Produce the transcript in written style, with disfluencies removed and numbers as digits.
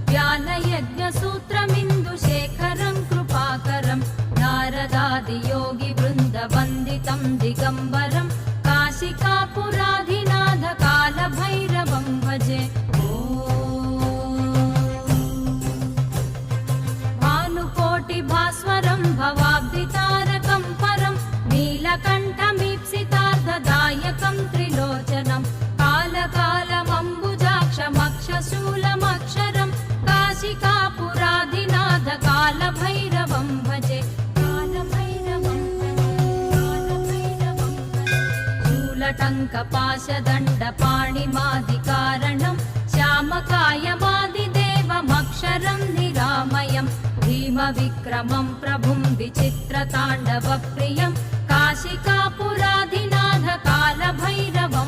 व्यालयज्ञसूत्रमिन्दुशेखरं कृपाकरं नारदादियोगिवृन्दवन्दितं दिगम्बरं काशिकापुराधिनाथ कालभैरवं भजे। भानुकोटिभास्वरं भवाब्धितारकं परं नीलकण्ठमीप्सितार्थदायकं त्रिलोचनं कालकालमम्बुजाक्षमक्षशूलमक्षरं काशिकापुराधिनाथ कालभैरवं भजे। शूलटङ्कपाशदण्डपाणिमादिकारणं श्यामकायमादिदेवमक्षरं निरामयं भीमविक्रमं प्रभुं विचित्रताण्डवप्रियं काशिकापुराधिनाथ कालभैरवं